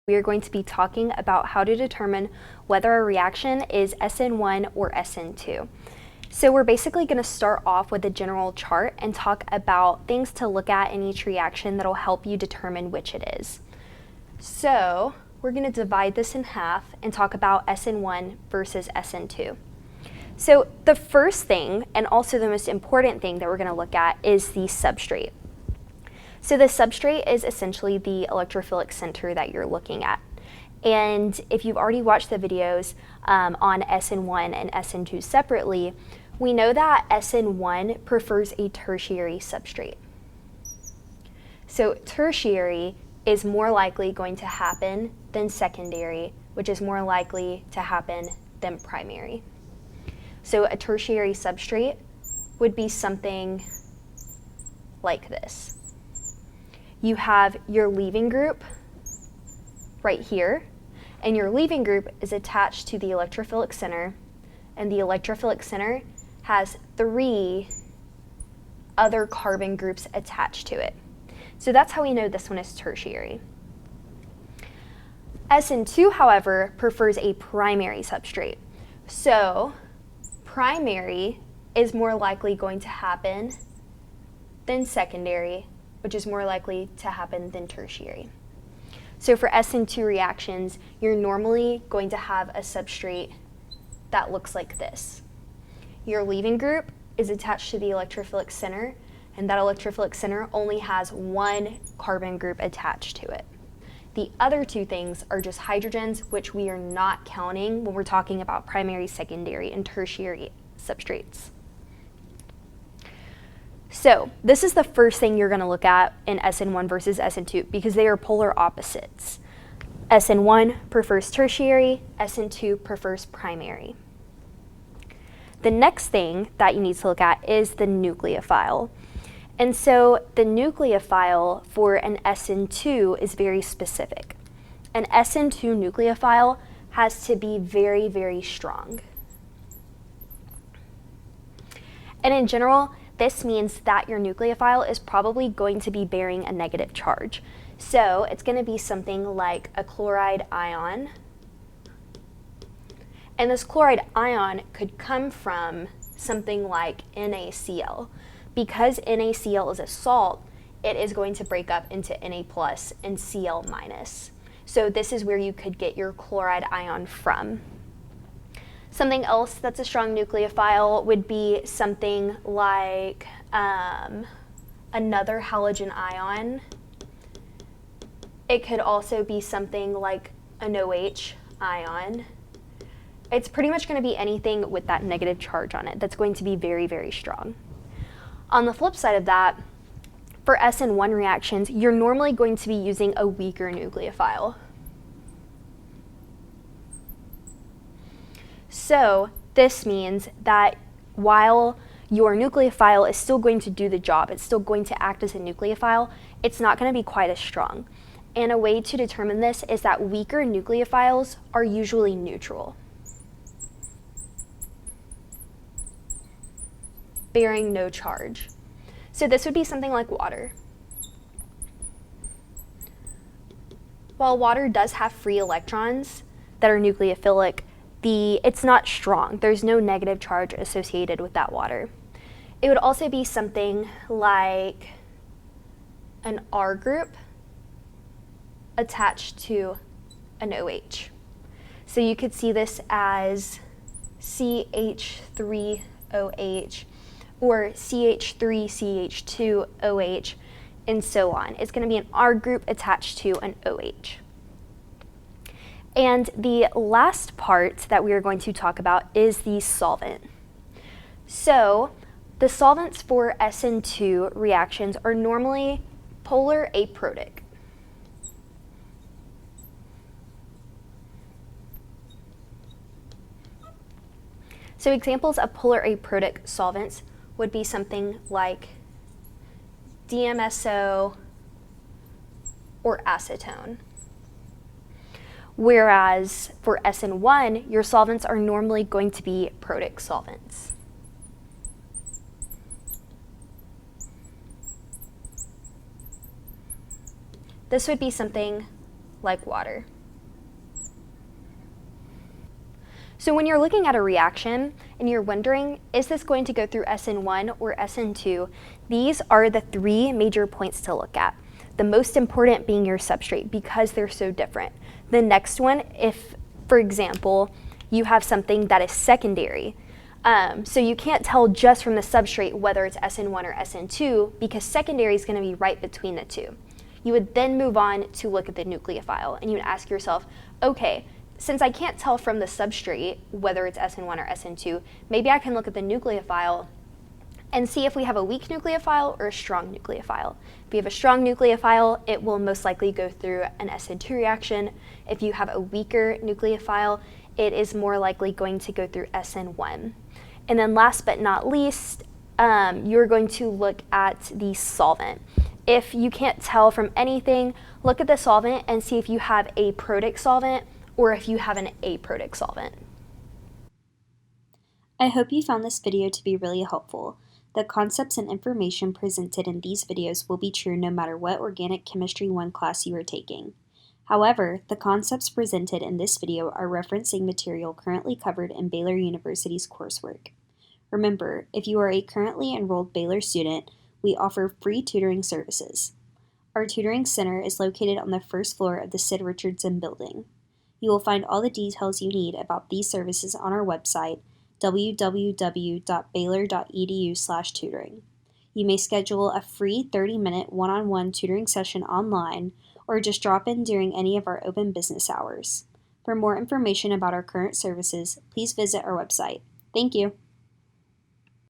We are going to be talking about how to determine whether a reaction is SN1 or SN2. So we're basically going to start off with a general chart and talk about things to look at in each reaction that will help you determine which it is. So we're going to divide this in half and talk about SN1 versus SN2. So the first thing, and also the most important thing that we're going to look at, is the substrate. So the substrate is essentially the electrophilic center that you're looking at. And if you've already watched the videos on SN1 and SN2 separately, we know that SN1 prefers a tertiary substrate. So tertiary is more likely going to happen than secondary, which is more likely to happen than primary. So a tertiary substrate would be something like this. You have your leaving group right here, and your leaving group is attached to the electrophilic center, and the electrophilic center has 3 other carbon groups attached to it. So that's how we know this one is tertiary. SN2, however, prefers a primary substrate. So primary is more likely going to happen than secondary, which is more likely to happen than tertiary. So for SN2 reactions, you're normally going to have a substrate that looks like this. Your leaving group is attached to the electrophilic center, and that electrophilic center only has 1 carbon group attached to it. The other 2 things are just hydrogens, which we are not counting when we're talking about primary, secondary, and tertiary substrates. So this is the first thing you're going to look at in SN1 versus SN2 because they are polar opposites. SN1 prefers tertiary, SN2 prefers primary. The next thing that you need to look at is the nucleophile. And so the nucleophile for an SN2 is very specific. An SN2 nucleophile has to be very, very strong. And in general, this means that your nucleophile is probably going to be bearing a negative charge. So it's going to be something like a chloride ion. And this chloride ion could come from something like NaCl. Because NaCl is a salt, it is going to break up into Na plus and Cl minus. So this is where you could get your chloride ion from. Something else that's a strong nucleophile would be something like another halogen ion. It could also be something like an OH ion. It's pretty much going to be anything with that negative charge on it that's going to be very, very strong. On the flip side of that, for SN1 reactions, you're normally going to be using a weaker nucleophile. So this means that while your nucleophile is still going to do the job, it's still going to act as a nucleophile, it's not going to be quite as strong. And a way to determine this is that weaker nucleophiles are usually neutral, bearing no charge. So this would be something like water. While water does have free electrons that are nucleophilic, it's not strong. There's no negative charge associated with that water. It would also be something like an R group attached to an OH. So you could see this as CH3OH or CH3CH2OH and so on. It's going to be an R group attached to an OH. And the last part that we are going to talk about is the solvent. So the solvents for SN2 reactions are normally polar aprotic. So examples of polar aprotic solvents would be something like DMSO or acetone. Whereas for SN1, your solvents are normally going to be protic solvents. This would be something like water. So when you're looking at a reaction and you're wondering, is this going to go through SN1 or SN2, these are the three major points to look at. The most important being your substrate because they're so different. The next one, if, for example, you have something that is secondary, so you can't tell just from the substrate whether it's SN1 or SN2 because secondary is going to be right between the two. You would then move on to look at the nucleophile and you would ask yourself, okay, since I can't tell from the substrate whether it's SN1 or SN2, maybe I can look at the nucleophile and see if we have a weak nucleophile or a strong nucleophile. If you have a strong nucleophile, it will most likely go through an SN2 reaction. If you have a weaker nucleophile, it is more likely going to go through SN1. And then last but not least, you're going to look at the solvent. If you can't tell from anything, look at the solvent and see if you have a protic solvent or if you have an aprotic solvent. I hope you found this video to be really helpful. The concepts and information presented in these videos will be true no matter what Organic Chemistry 1 class you are taking. However, the concepts presented in this video are referencing material currently covered in Baylor University's coursework. Remember, if you are a currently enrolled Baylor student, we offer free tutoring services. Our tutoring center is located on the first floor of the Sid Richardson building. You will find all the details you need about these services on our website, www.baylor.edu/tutoring. You may schedule a free 30-minute one-on-one tutoring session online or just drop in during any of our open business hours. For more information about our current services, please visit our website. Thank you.